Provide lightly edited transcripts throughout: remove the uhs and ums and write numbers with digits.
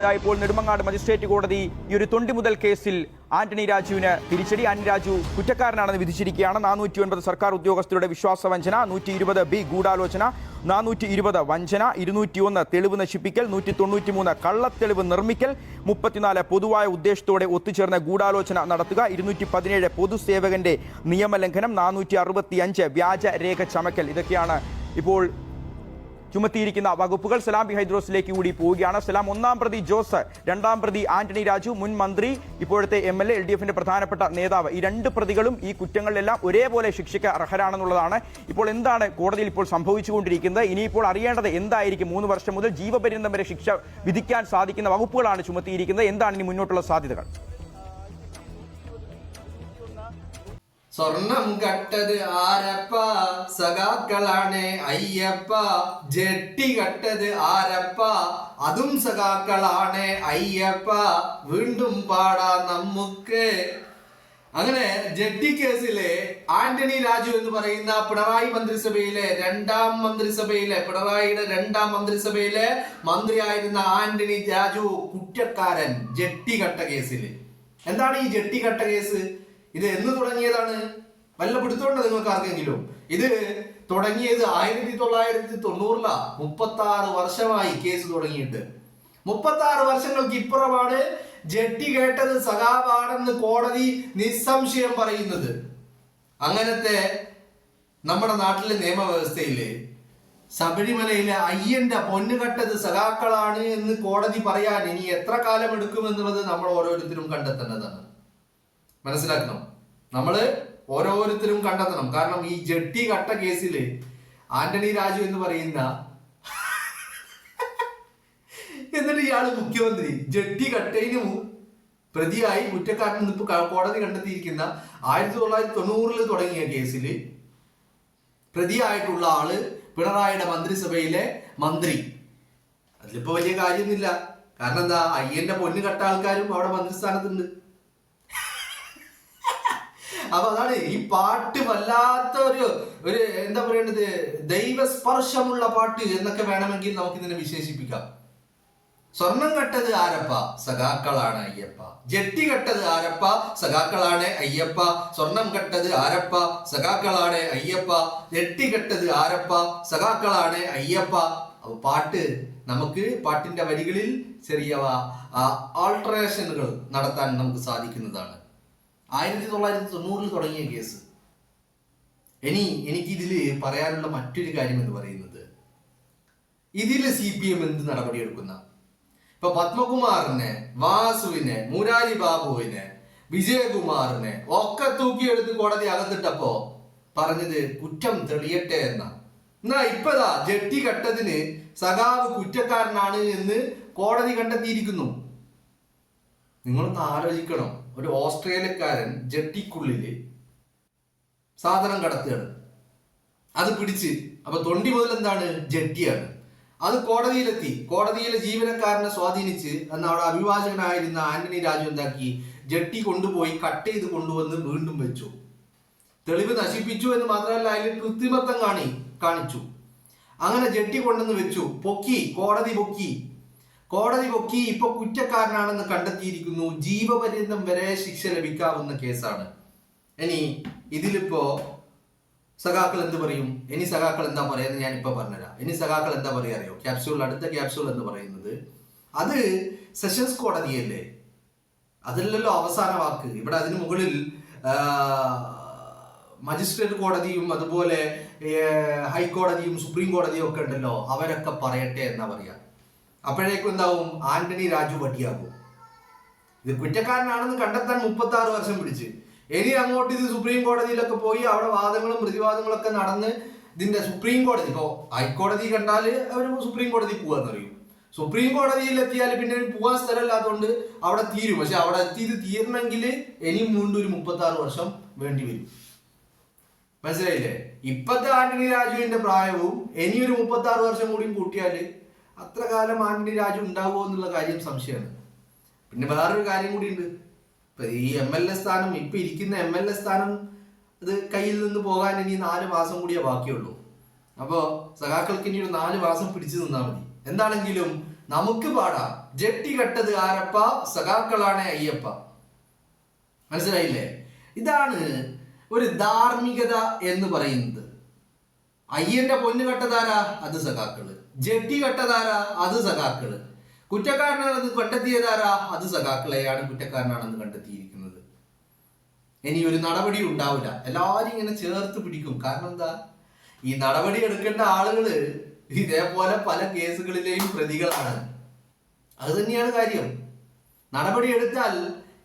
ഇപ്പോൾ നെടുമങ്ങാട് മജിസ്ട്രേറ്റ് കോടതി ഈ ഒരു തൊണ്ടി മുതൽ കേസിൽ ആന്റണി രാജുവിന് തിരിച്ചടി. ആന്റണി രാജു കുറ്റക്കാരനാണെന്ന് വിധിച്ചിരിക്കുകയാണ്. 409 സർക്കാർ ഉദ്യോഗസ്ഥരുടെ വിശ്വാസവഞ്ചന, 120B ഗൂഢാലോചന, 420 വഞ്ചന, 201 തെളിവ് നശിപ്പിക്കൽ, 193 കള്ളത്തെളിവ് നിർമ്മിക്കൽ, 34 പൊതുവായ ഉദ്ദേശത്തോടെ ഒത്തുചേർന്ന ഗൂഢാലോചന നടത്തുക, 217 പൊതുസേവകന്റെ നിയമലംഘനം, 465 വ്യാജ രേഖ ചമക്കൽ. ഇതൊക്കെയാണ് ഇപ്പോൾ ചുമത്തിയിരിക്കുന്ന വകുപ്പുകൾ. സലാം ബി ഹൈദ്രോസിലേക്ക് കൂടി പോവുകയാണ്. സലാം, ഒന്നാം പ്രതി ജോസ്, രണ്ടാം പ്രതി ആന്റണി രാജു, മുൻ മന്ത്രി, ഇപ്പോഴത്തെ MLA, LDFന്റെ പ്രധാനപ്പെട്ട നേതാവ്, ഈ രണ്ട് പ്രതികളും ഈ കുറ്റങ്ങളിലെല്ലാം ഒരേപോലെ ശിക്ഷയ്ക്ക് അർഹരാണെന്നുള്ളതാണ് ഇപ്പോൾ എന്താണ് കോടതിയിൽ ഇപ്പോൾ സംഭവിച്ചുകൊണ്ടിരിക്കുന്നത്. ഇനിയിപ്പോൾ അറിയേണ്ടത് എന്തായിരിക്കും? 3 വർഷം മുതൽ ജീവപര്യന്തം വരെ ശിക്ഷ വിധിക്കാൻ സാധിക്കുന്ന വകുപ്പുകളാണ് ചുമത്തിയിരിക്കുന്നത്. എന്താണ് ഇനി മുന്നോട്ടുള്ള സാധ്യതകൾ? സ്വർണം കട്ടത് ആരപ്പ, സഖാക്കളാണ് അയ്യപ്പ. ജെട്ടി കട്ടത് ആരപ്പ, അതും സഖാക്കളാണ് അയ്യപ്പ. വീണ്ടും പാടാ നമുക്ക്. അങ്ങനെ ജെട്ടി കേസിലെ ആന്റണി രാജു എന്ന് പറയുന്ന പിണറായി മന്ത്രിസഭയിലെ പിണറായിയുടെ രണ്ടാം മന്ത്രിസഭയിലെ മന്ത്രിയായിരുന്ന ആന്റണി രാജു കുറ്റക്കാരൻ ജെട്ടി കട്ട കേസിൽ. എന്താണ് ഈ ജെട്ടി കട്ട കേസ്? ഇത് എന്ന് തുടങ്ങിയതാണ്? വല്ല പിടുത്തോണ്ട് നിങ്ങൾക്ക് ആർക്കെങ്കിലും? ഇത് തുടങ്ങിയത് 1990 36 വർഷമായി കേസ് തുടങ്ങിയിട്ട്. 36 വർഷങ്ങൾക്ക് ഇപ്പുറമാണ് ജെട്ടി കേട്ടത് സഖാവാണെന്ന് കോടതി നിസ്സംശയം പറയുന്നത്. അങ്ങനത്തെ നമ്മുടെ നാട്ടിലെ നിയമവ്യവസ്ഥയില് ശബരിമലയിലെ അയ്യന്റെ പൊന്നുകെട്ടത് സഖാക്കളാണ് എന്ന് കോടതി പറയാൻ ഇനി എത്ര കാലം എടുക്കുമെന്നുള്ളത് നമ്മൾ ഓരോരുത്തരും കണ്ടെത്തേണ്ടതാണ്. മനസ്സിലാക്കണം, നമ്മള് ഓരോരുത്തരും കണ്ടെത്തണം. കാരണം ഈ ജെട്ടി കട്ട കേസില് ആന്റണി രാജു എന്ന് പറയുന്ന എന്നിട്ട് ഇയാള് മുഖ്യമന്ത്രി ജെട്ടി കട്ടയിന് പ്രതിയായി കുറ്റക്കാരൻ ഇപ്പൊ കോടതി കണ്ടെത്തിയിരിക്കുന്ന 1990 തുടങ്ങിയ കേസിൽ പ്രതിയായിട്ടുള്ള ആള് പിണറായിയുടെ മന്ത്രിസഭയിലെ മന്ത്രി. അതിലിപ്പോ വലിയ കാര്യമൊന്നുമില്ല. കാരണം എന്താ, അയ്യന്റെ പൊന്നു കട്ട ആൾക്കാരും അവിടെ മന്ത്രിസ്ഥാനത്തുണ്ട്. അപ്പൊ അതാണ് ഈ പാട്ട് വല്ലാത്ത ഒരു എന്താ പറയേണ്ടത്, ദൈവസ്പർശമുള്ള പാട്ട് എന്നൊക്കെ വേണമെങ്കിൽ നമുക്ക് ഇതിനെ വിശേഷിപ്പിക്കാം. സ്വർണം കട്ടത് ആരപ്പ, സഖാക്കളാണ് അയ്യപ്പ. ജെട്ടി കട്ടത് ആരപ്പ, സഖാക്കളാണ് അയ്യപ്പ. സ്വർണം കട്ടത് ആരപ്പ, സഖാക്കളാണ് അയ്യപ്പ. ജെട്ടി കട്ടത് ആരപ്പ, സഖാക്കളാണ് അയ്യപ്പ. അപ്പൊ പാട്ട്, നമുക്ക് പാട്ടിന്റെ വരികളിൽ ചെറിയ ആൾട്ടറേഷനുകൾ നടത്താൻ നമുക്ക് സാധിക്കുന്നതാണ്. 1990 തുടങ്ങിയ കേസ്. എനിക്കിതില് പറയാനുള്ള മറ്റൊരു കാര്യം എന്ന് പറയുന്നത്, ഇതില് CPM എന്ത് നടപടി എടുക്കുന്ന? ഇപ്പൊ പത്മകുമാറിനെ, വാസുവിനെ, മുരാരി ബാബുവിനെ, വിജയകുമാറിനെ ഒക്കെ തൂക്കിയെടുത്ത് കോടതി അകത്തിട്ടപ്പോ പറഞ്ഞത് കുറ്റം തെളിയട്ടെ എന്നാ ഇപ്പതാ ജെട്ടി കട്ടതിന് സഖാവ് കുറ്റക്കാരനാണ് എന്ന് കോടതി കണ്ടെത്തിയിരിക്കുന്നു. നിങ്ങളൊന്ന് ആലോചിക്കണം. ഒരു ഓസ്ട്രേലിയക്കാരൻ ജെട്ടിക്കുള്ളില് സാധനം കടത്തുകയാണ്, അത് പിടിച്ച്, അപ്പൊ തൊണ്ടി മുതൽ എന്താണ്, ജെട്ടിയാണ്. അത് കോടതിയിലെത്തി. കോടതിയിലെ ജീവനക്കാരനെ സ്വാധീനിച്ച് അന്ന് അവിടെ അഭിഭാഷകനായിരുന്ന ആന്റണി രാജു എന്താക്കി, ജെട്ടി കൊണ്ടുപോയി കട്ട് ചെയ്ത് കൊണ്ടുവന്ന് വീണ്ടും വെച്ചു. തെളിവ് നശിപ്പിച്ചു എന്ന് മാത്രമല്ല, അതിൽ കൃത്രിമത്വം കാണിച്ചു. അങ്ങനെ ജെട്ടി കൊണ്ടുവന്ന് വെച്ചു, കോടതി പൊക്കി. ഇപ്പൊ കുറ്റക്കാരനാണെന്ന് കണ്ടെത്തിയിരിക്കുന്നു. ജീവപര്യന്തം വരെ ശിക്ഷ ലഭിക്കാവുന്ന കേസാണ്. ഇനി ഇതിലിപ്പോ സഖാക്കൾ എന്ത് പറയും? ഇനി സഖാക്കൾ എന്താ പറയുന്നത് ഞാനിപ്പോ പറഞ്ഞുതരാം. ഇനി സഖാക്കൾ എന്താ പറയാ അറിയോ? അടുത്ത ക്യാപ്സ്യൂൾ എന്ന് പറയുന്നത് അത് സെഷൻസ് കോടതിയല്ലേ, അതിലല്ലോ അവസാന വാക്ക്. ഇവിടെ അതിന് മുകളിൽ മജിസ്ട്രേറ്റ് കോടതിയും അതുപോലെ ഹൈക്കോടതിയും സുപ്രീം കോടതിയും ഒക്കെ ഉണ്ടല്ലോ, അവരൊക്കെ പറയട്ടെ എന്നാ പറയാ. അപ്പോഴേക്കും എന്താവും, ആന്റണി രാജു വടിയാകും. ഇത് കുറ്റക്കാരനാണെന്ന് കണ്ടെത്താൻ 36 വർഷം പിടിച്ച്. ഇനി അങ്ങോട്ട് ഇത് സുപ്രീം കോടതിയിലൊക്കെ പോയി അവിടെ വാദങ്ങളും പ്രതിവാദങ്ങളൊക്കെ നടന്ന് ഇതിന്റെ സുപ്രീം കോടതി, ഇപ്പോ ഹൈക്കോടതി കണ്ടാല് അവർ സുപ്രീം കോടതി പോവാന്ന് പറയും. സുപ്രീം കോടതിയിൽ എത്തിയാൽ പിന്നെ പോകാൻ സ്ഥലമില്ലാത്തതുകൊണ്ട് അവിടെ തീരും. പക്ഷെ അവിടെ എത്തിയത് തീരണമെങ്കിൽ ഇനിയും വീണ്ടും ഒരു 36 വർഷം വേണ്ടി വരും. മനസ്സിലായില്ലേ? ഇപ്പത്തെ ആന്റണി രാജുവിന്റെ പ്രായവും ഇനിയൊരു 36 വർഷം കൂടിയും കൂട്ടിയാല് അത്ര കാലം ആന്റണി രാജു ഉണ്ടാവുമോ എന്നുള്ള കാര്യം സംശയമാണ്. പിന്നെ വേറൊരു കാര്യം കൂടി ഉണ്ട്. ഇപ്പൊ ഈ MLA സ്ഥാനം, ഇപ്പൊ ഇരിക്കുന്ന MLA സ്ഥാനം ഇത് കയ്യിൽ നിന്ന് പോകാൻ ഇനി 4 മാസം കൂടിയേ ബാക്കിയുള്ളൂ. അപ്പോ സഖാക്കൾക്ക് ഇനി ഒരു 4 മാസം പിടിച്ചു നിന്നാൽ മതി. എന്താണെങ്കിലും നമുക്ക് പാടാം. ജെട്ടി കെട്ടത് ആരപ്പ, സഖാക്കളാണ് അയ്യപ്പ. മനസ്സിലായില്ലേ? ഇതാണ് ഒരു ധാർമ്മികത എന്ന് പറയുന്നത്. അയ്യന്റെ പൊന്ന് കെട്ടതാരാ, അത് സഖാക്കള്. ജെട്ടി കെട്ടതാരാ, അത് സഖാക്കള്. കുറ്റക്കാരനാണെന്ന് കണ്ടെത്തിയതാരാ, അത് സഖാക്കളെയാണ് കുറ്റക്കാരനാണെന്ന് കണ്ടെത്തിയിരിക്കുന്നത്. ഇനി ഒരു നടപടി ഉണ്ടാവില്ല, എല്ലാവരും ഇങ്ങനെ ചേർത്ത് പിടിക്കും. കാരണം എന്താ, ഈ നടപടി എടുക്കേണ്ട ആളുകള് ഇതേപോലെ പല കേസുകളിലെയും പ്രതികളാണ്. അത് തന്നെയാണ് കാര്യം. നടപടി എടുത്താൽ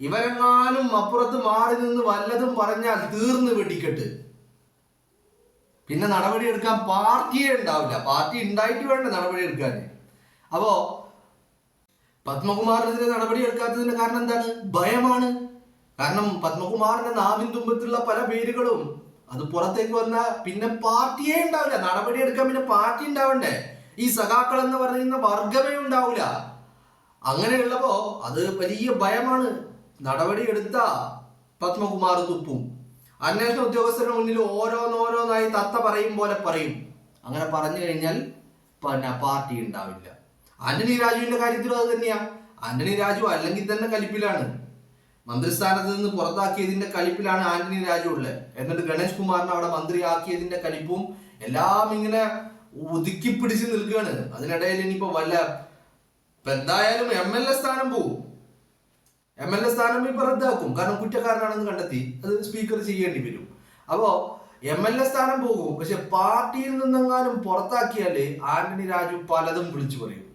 ഇവരെങ്ങാനും അപ്പുറത്ത് മാറി നിന്ന് വല്ലതും പറഞ്ഞാൽ തീർന്ന് വെടിക്കെട്ട്. പിന്നെ നടപടി എടുക്കാൻ പാർട്ടിയെ ഉണ്ടാവില്ല. പാർട്ടി ഉണ്ടായിട്ട് വേണ്ട നടപടി എടുക്കാൻ. അപ്പോ പത്മകുമാറിനെതിരെ നടപടി എടുക്കാത്തതിന്റെ കാരണം എന്താണ്? ഭയമാണ്. കാരണം പത്മകുമാറിന്റെ നാവിൻ തുമ്പത്തുള്ള പല പേരുകളും അത് പുറത്തേക്ക് വന്ന പിന്നെ പാർട്ടിയെ ഉണ്ടാവില്ല. നടപടി എടുക്കാൻ പിന്നെ പാർട്ടി ഉണ്ടാവണ്ടേ? ഈ സഖാക്കൾ എന്ന് പറയുന്ന വർഗമേ ഉണ്ടാവില്ല. അങ്ങനെയുള്ളപ്പോ അത് വലിയ ഭയമാണ്. നടപടി എടുത്ത പത്മകുമാർ തുപ്പും. അന്വേഷണ ഉദ്യോഗസ്ഥരുടെ മുന്നിൽ ഓരോന്നോരോന്നായി തത്ത പറയും പോലെ പറയും. അങ്ങനെ പറഞ്ഞു കഴിഞ്ഞാൽ പിന്നെ പാർട്ടി ഉണ്ടാവില്ല. ആന്റണി രാജുവിന്റെ കാര്യത്തിലും അത് തന്നെയാ. ആന്റണി രാജു അല്ലെങ്കിൽ തന്നെ കലിപ്പിലാണ്. മന്ത്രിസ്ഥാനത്ത് നിന്ന് പുറത്താക്കിയതിന്റെ കലിപ്പിലാണ് ആന്റണി രാജു ഉള്ളത്. എന്നിട്ട് ഗണേഷ് കുമാറിനെ അവിടെ മന്ത്രിയാക്കിയതിന്റെ കലിപ്പും എല്ലാം ഇങ്ങനെ ഒതുക്കി പിടിച്ച് നിൽക്കുകയാണ്. അതിനിടയിൽ ഇനിയിപ്പോ എന്തായാലും MLA സ്ഥാനം പോവും. MLA സ്ഥാനം ഇപ്പൊ റദ്ദാക്കും. കാരണം കുറ്റക്കാരനാണെന്ന് കണ്ടെത്തി അത് സ്പീക്കർ ചെയ്യേണ്ടി വരും. അപ്പോ MLA സ്ഥാനം പോകും. പക്ഷെ പാർട്ടിയിൽ നിന്നെങ്ങാനും പുറത്താക്കിയാല് ആന്റണി രാജു പലതും വിളിച്ചു പറയും.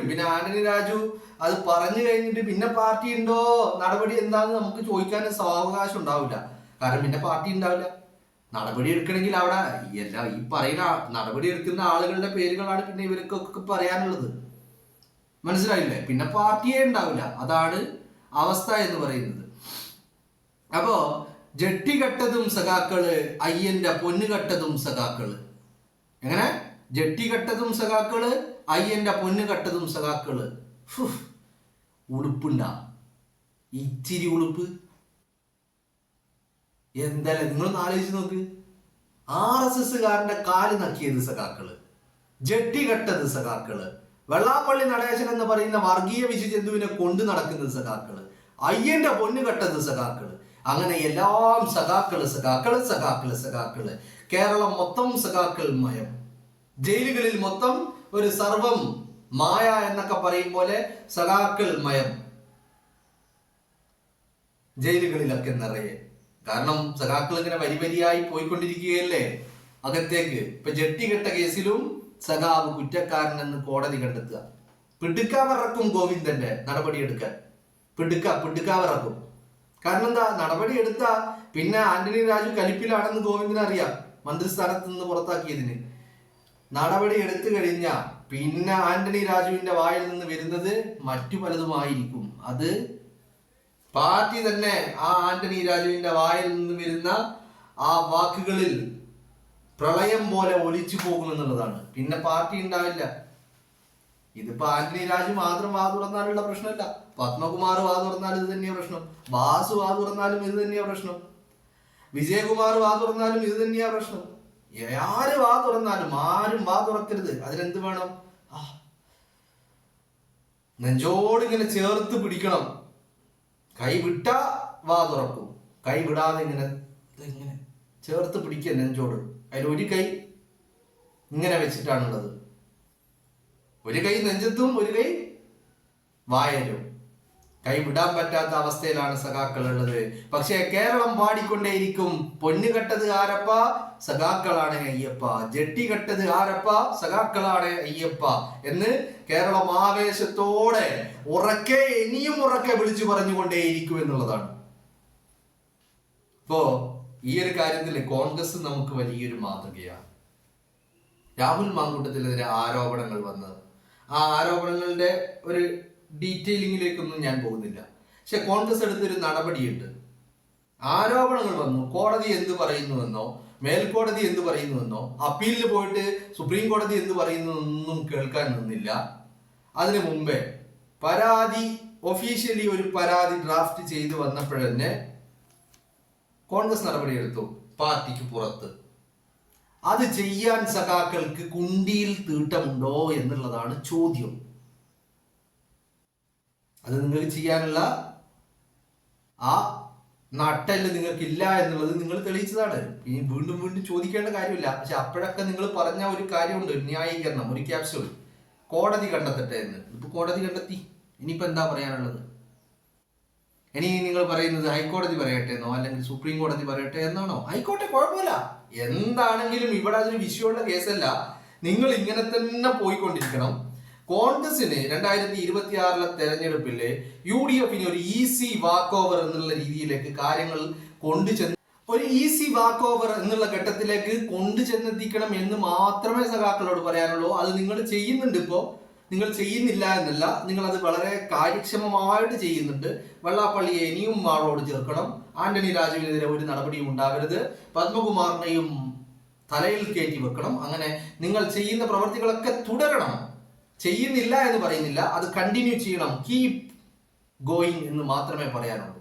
പിന്നെ ആന്റണി രാജു അത് പറഞ്ഞു കഴിഞ്ഞിട്ട് പിന്നെ പാർട്ടി ഉണ്ടോ, നടപടി എന്താന്ന് നമുക്ക് ചോദിക്കാൻ സാവകാശം ഉണ്ടാവില്ല. കാരണം പിന്നെ പാർട്ടി ഉണ്ടാവില്ല. നടപടി എടുക്കണമെങ്കിൽ അവിടെ ഈ പറയുന്ന നടപടി എടുക്കുന്ന ആളുകളുടെ പേരുകളാണ് പിന്നെ ഇവർക്കൊക്കെ പറയാനുള്ളത്. മനസ്സിലായില്ലേ? പിന്നെ പാർട്ടിയെ ഉണ്ടാവില്ല. അതാണ് അവസ്ഥ എന്ന് പറയുന്നത്. അപ്പോ ജെട്ടി കെട്ടതും സഖാക്കള്, അയ്യന്റെ പൊന്നു കെട്ടതും സഖാക്കള്. എങ്ങനെ? ജെട്ടി കെട്ടതും സഖാക്കള്, അയ്യന്റെ പൊന്നു കെട്ടതും സഖാക്കള്. ഉളുപ്പുണ്ടാ? ഇച്ചിരി ഉളുപ്പ് എന്തല്ല? നിങ്ങളൊന്ന് ആലോചിച്ച് നോക്ക്. RSSകാരന്റെ കാല് നക്കിയത് സഖാക്കള്, ജെട്ടി കെട്ടത് സഖാക്കള്, വെള്ളാപ്പള്ളി നടേശൻ എന്ന് പറയുന്ന വർഗീയ വിശുജന്തുവിനെ കൊണ്ടു നടക്കുന്നത് സഖാക്കള്, അയ്യന്റെ പൊന്നു കെട്ടത് സഖാക്കള്. അങ്ങനെ എല്ലാം സഖാക്കള് സഖാക്കള് സഖാക്കള് സഖാക്കള്. കേരളം മൊത്തം സഖാക്കൾ മയം. ജയിലുകളിൽ മൊത്തം ഒരു സർവം മായ എന്നൊക്കെ പറയും പോലെ സഖാക്കൾ മയം ജയിലുകളിലൊക്കെ നിറയെ. കാരണം സഖാക്കൾ ഇങ്ങനെ വരിയായി പോയിക്കൊണ്ടിരിക്കുകയല്ലേ അകത്തേക്ക്. ഇപ്പൊ ജെട്ടി കെട്ട കേസിലും സഖാവ് കുറ്റക്കാരനെന്ന് കോടതി കണ്ടെത്തുക. പിടുക്കാവിറക്കും ഗോവിന്ദന്റെ നടപടിയെടുക്കാൻ. പിടുക്കാവിറക്കും. കാരണം എന്താ? നടപടി എടുത്ത പിന്നെ ആന്റണി രാജു കലിപ്പിലാണെന്ന് ഗോവിന്ദന് അറിയാം. മന്ത്രിസ്ഥാനത്ത് നിന്ന് പുറത്താക്കിയതിന് നടപടി എടുത്തു കഴിഞ്ഞ പിന്നെ ആന്റണി രാജുവിന്റെ വായിൽ നിന്ന് വരുന്നത് മറ്റു പലതുമായിരിക്കും. അത് പാർട്ടി തന്നെ ആ ആന്റണി രാജുവിന്റെ വായിൽ നിന്ന് വരുന്ന ആ വാക്കുകളിൽ പ്രളയം പോലെ ഒലിച്ചു പോകുമെന്നുള്ളതാണ്. പിന്നെ പാർട്ടി ഉണ്ടാവില്ല. ഇതിപ്പോ ആന്റണി രാജു മാത്രം വാ തുറന്നാലുള്ള പ്രശ്നമല്ല. പത്മകുമാർ വാ തുറന്നാലും ഇത് തന്നെയാ പ്രശ്നം. ബാസു വാ തുറന്നാലും ഇത് തന്നെയാ പ്രശ്നം. വിജയകുമാർ വാ തുറന്നാലും ഇത് തന്നെയാ പ്രശ്നം. ആര് വാ തുറന്നാലും ആരും വാ തുറക്കരുത്. അതിനെന്ത് വേണം? നെഞ്ചോട് ഇങ്ങനെ ചേർത്ത് പിടിക്കണം. കൈ വിട്ട വാ തുറക്കും. കൈ വിടാതെ ഇങ്ങനെ ചേർത്ത് പിടിക്കുക നെഞ്ചോട്. അതിൽ ഒരു കൈ ഇങ്ങനെ വെച്ചിട്ടാണുള്ളത്. ഒരു കൈ നെഞ്ചത്തും ഒരു കൈ വായലും. കൈ വിടാൻ പറ്റാത്ത അവസ്ഥയിലാണ് സഖാക്കൾ ഉള്ളത്. പക്ഷേ കേരളം പാടിക്കൊണ്ടേയിരിക്കും, പൊന്നുകെട്ടത് ആരപ്പ, സഖാക്കളാണ് അയ്യപ്പ. ജെട്ടി കെട്ടത് ആരപ്പ, സഖാക്കളാണ് അയ്യപ്പ എന്ന് കേരളം ആവേശത്തോടെ ഉറക്കെ ഇനിയും ഉറക്കെ വിളിച്ചു പറഞ്ഞുകൊണ്ടേയിരിക്കും എന്നുള്ളതാണ്. ഇപ്പോ ഈ ഒരു കാര്യത്തിൽ കോൺഗ്രസ് നമുക്ക് വലിയൊരു മാതൃകയാണ്. രാഹുൽ മാങ്കൂട്ടത്തിനെതിരെ ആരോപണങ്ങൾ വന്നത്, ആ ആരോപണങ്ങളുടെ ഒരു ഡീറ്റെയിലിങ്ങിലേക്കൊന്നും ഞാൻ പോകുന്നില്ല. പക്ഷെ കോൺഗ്രസ് എടുത്തൊരു നടപടിയുണ്ട്. ആരോപണങ്ങൾ വന്നു, കോടതി എന്ത് പറയുന്നുവെന്നോ മേൽക്കോടതി എന്ത് പറയുന്നുവെന്നോ അപ്പീലിന് പോയിട്ട് സുപ്രീം കോടതി എന്ത് പറയുന്നൊന്നും കേൾക്കാൻ നിന്നില്ല. അതിനു മുമ്പേ പരാതി ഒഫീഷ്യലി ഒരു പരാതി ഡ്രാഫ്റ്റ് ചെയ്ത് വന്നപ്പോഴന്നെ കോൺഗ്രസ് നടപടിയെടുത്തു പാർട്ടിക്ക് പുറത്ത്. അത് ചെയ്യാൻ സഖാക്കൾക്ക് കുണ്ടിയിൽ തീട്ടമുണ്ടോ എന്നുള്ളതാണ് ചോദ്യം. അത് നിങ്ങൾക്ക് ചെയ്യാനുള്ള ആ നട്ടല് നിങ്ങൾക്കില്ല എന്നുള്ളത് നിങ്ങൾ തെളിയിച്ചതാണ്. ഇനി വീണ്ടും വീണ്ടും ചോദിക്കേണ്ട കാര്യമില്ല. പക്ഷെ അപ്പോഴൊക്കെ നിങ്ങൾ പറഞ്ഞ ഒരു കാര്യമുണ്ട്, ന്യായീകരണം, ഒരു ക്യാപ്സ്യൂൾ, കോടതി കണ്ടെത്തട്ടെ എന്ന്. ഇപ്പൊ കോടതി കണ്ടെത്തി, ഇനിയിപ്പോ എന്താ പറയാനുള്ളത്? ഇനി നിങ്ങൾ പറയുന്നത് ഹൈക്കോടതി പറയട്ടെ എന്നോ അല്ലെങ്കിൽ സുപ്രീം കോടതി പറയട്ടെ എന്നാണോ? ആയിക്കോട്ടെ, കുഴപ്പമില്ല. എന്താണെങ്കിലും ഇവിടെ അതൊരു വിഷയമുള്ള കേസല്ല. നിങ്ങൾ ഇങ്ങനെ തന്നെ പോയിക്കൊണ്ടിരിക്കണം. കോൺഗ്രസിന് 2026 തെരഞ്ഞെടുപ്പില് UDF ഒരു ഈസി വാക്ക് ഓവർ എന്നുള്ള രീതിയിലേക്ക് കാര്യങ്ങൾ കൊണ്ടുചെന്ന് ഒരു ഈസി വാക്ക് ഓവർ എന്നുള്ള ഘട്ടത്തിലേക്ക് കൊണ്ടുചെന്നെത്തിക്കണം എന്ന് മാത്രമേ സഖാക്കളോട് പറയാനുള്ളൂ. അത് നിങ്ങൾ ചെയ്യുന്നുണ്ട്. ഇപ്പോൾ നിങ്ങൾ ചെയ്യുന്നില്ല എന്നല്ല, നിങ്ങൾ അത് വളരെ കാര്യക്ഷമമായിട്ട് ചെയ്യുന്നുണ്ട്. വെള്ളാപ്പള്ളിയെ ഇനിയും മാറോട് ചേർക്കണം. ആന്റണി രാജുവിനെതിരെ ഒരു നടപടിയും ഉണ്ടാവരുത്. പത്മകുമാറിനെയും തലയിൽ കയറ്റി വെക്കണം. അങ്ങനെ നിങ്ങൾ ചെയ്യുന്ന പ്രവർത്തികളൊക്കെ തുടരണം. ചെയ്യുന്നില്ല എന്ന് പറയുന്നില്ല, അത് കണ്ടിന്യൂ ചെയ്യണം. കീപ് ഗോയിങ് എന്ന് മാത്രമേ പറയാനുള്ളൂ.